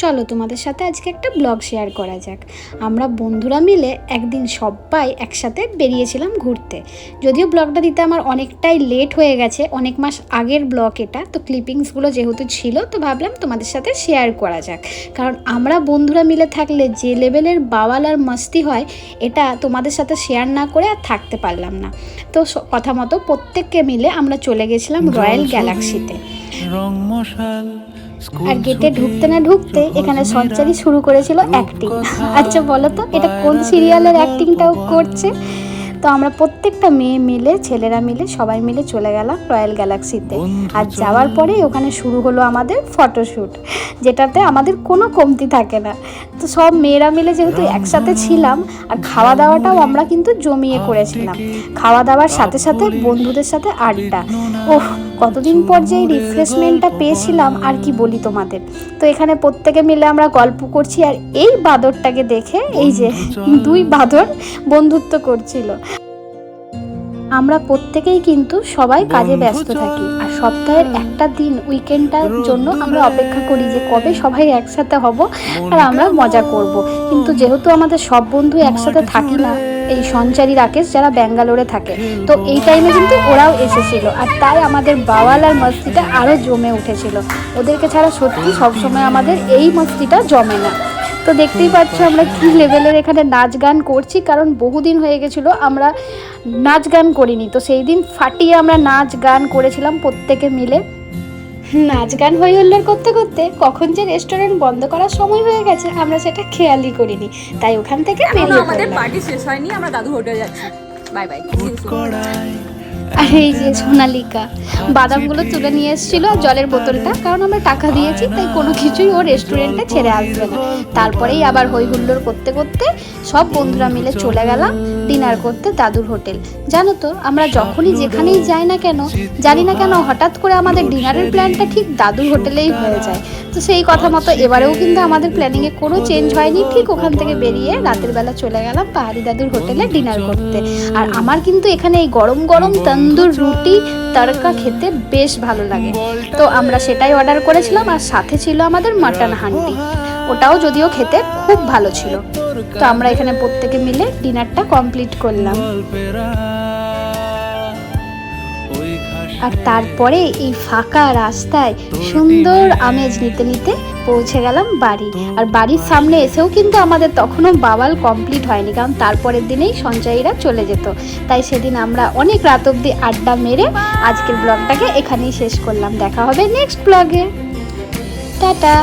চলো তোমাদের সাথে আজকে একটা ব্লগ শেয়ার করা যাক। আমরা বন্ধুরা মিলে একদিন সবাই একসাথে বেরিয়েছিলাম ঘুরতে। যদিও ব্লগটা দিতে আমার অনেকটাই লেট হয়ে গেছে, অনেক মাস আগের ব্লগ এটা, তো ক্লিপিংসগুলো যেহেতু ছিল তো ভাবলাম তোমাদের সাথে শেয়ার করা যাক। কারণ আমরা বন্ধুরা মিলে থাকলে যে লেভেলের বাওয়াল আর মস্তি হয় এটা তোমাদের সাথে শেয়ার না করে আর থাকতে পারলাম না। তো কথা মতো প্রত্যেককে মিলে আমরা চলে গেছিলাম রয়্যাল গ্যালাক্সিতে। আর গেটে ঢুকতে না ঢুকতে এখানে সঞ্চারী শুরু করেছিল অ্যাক্টিং। আচ্ছা বলো তো এটা কোন সিরিয়ালের অ্যাক্টিংটাও করছে? তো আমরা প্রত্যেকটা মেয়ে মিলে ছেলেরা মিলে সবাই মিলে চলে গেলাম রয়্যাল গ্যালাক্সিতে। আর যাওয়ার পরে ওখানে শুরু হলো আমাদের ফটোশ্যুট, যেটাতে আমাদের কোনো কমতি থাকে না। তো সব মেয়েরা মিলে যেহেতু একসাথে ছিলাম আর খাওয়া দাওয়াটাও আমরা কিন্তু জমিয়ে করেছিলাম। খাওয়া দাওয়ার সাথে সাথে বন্ধুদের সাথে আড্ডা, ওহ কতদিন পর যে এই রিফ্রেশমেন্টটা পেয়েছিলাম আর কি বলি তোমাদের। তো এখানে প্রত্যেকে মিলে আমরা গল্প করছি আর এই বাঁদরটাকে দেখে, এই যে দুই বাঁদর বন্ধুত্ব করছিল। আমরা প্রত্যেকেই কিন্তু সবাই কাজে ব্যস্ত থাকি আর সপ্তাহের একটা দিন উইকেন্ডটার জন্য আমরা অপেক্ষা করি যে কবে সবাই একসাথে হব আর আমরা মজা করব। কিন্তু যেহেতু আমাদের সব বন্ধু একসাথে থাকি না, এই সঞ্চারী রাকেশ যারা ব্যাঙ্গালোরে থাকে, তো এই টাইমে কিন্তু ওরাও এসেছিল আর তাই আমাদের বাওয়াল আর মস্তিটা আরও জমে উঠেছিল। ওদেরকে ছাড়া সত্যি সবসময় আমাদের এই মস্তিটা জমে না। তো দেখতেই পাচ্ছ আমরা কী লেভেলের এখানে নাচ গান করছি, কারণ বহুদিন হয়ে গেছিলো আমরা নাচ গান করিনি। তো সেই দিন ফাটিয়ে আমরা নাচ গান করেছিলাম প্রত্যেকে মিলে। নাচ গান হই হুল্লোড় করতে করতে কখন যে রেস্টুরেন্ট বন্ধ করার সময় হয়ে গেছে আমরা সেটা খেয়ালই করিনি, তাই ওখান থেকে বেরিয়ে আমাদের পার্টি শেষ হয়নি, আমরা দাদু হোটেল যাচ্ছি। Bye bye. আর এই যে সোনালিকা বাদামগুলো তুলে নিয়ে এসেছিল আর জলের বোতলটা, কারণ আমরা টাকা দিয়েছি তাই কোনো কিছুই ও রেস্টুরেন্টে ছেড়ে আসবে না। তারপরেই আবার হই হুল্লোড় করতে করতে সব বন্ধুরা মিলে চলে গেলাম ডিনার করতে দাদুর হোটেল। জানো তো আমরা যখনই যেখানেই যাই না কেন, জানি না কেন হঠাৎ করে আমাদের ডিনারের প্ল্যানটা ঠিক দাদুর হোটেলেই হয়ে যায়। তো সেই কথা মতো এবারেও কিন্তু আমাদের প্ল্যানিংয়ে কোনো চেঞ্জ হয়নি, ঠিক ওখান থেকে বেরিয়ে রাতের বেলা চলে গেলাম পাহাড়ি দাদুর হোটেলে ডিনার করতে। আর আমার কিন্তু এখানে এই গরম গরম তন্দুর রুটি তড়কা খেতে বেশ ভালো লাগে, তো আমরা সেটাই অর্ডার করেছিলাম। আর সাথে ছিল আমাদের মাটন হান্ডি, ওটাও যদিও খেতে খুব ভালো ছিল। তো আমরা এখানে প্রত্যেকে মিলে ডিনারটা কমপ্লিট করলাম। আর তারপরে এই ফাঁকা রাস্তায় সুন্দর আমেজ নিতে নিতে পৌঁছে গেলাম বাড়ি। আর বাড়ির সামনে এসেও কিন্তু আমাদের তখনও বাওয়াল কমপ্লিট হয়নি, কারণ তারপরের দিনেই সঞ্চয়ীরা চলে যেত। তাই সেদিন আমরা অনেক রাত অবধি আড্ডা মেরে আজকের ব্লগটাকে এখানেই শেষ করলাম। দেখা হবে নেক্সট ব্লগে, টাটা।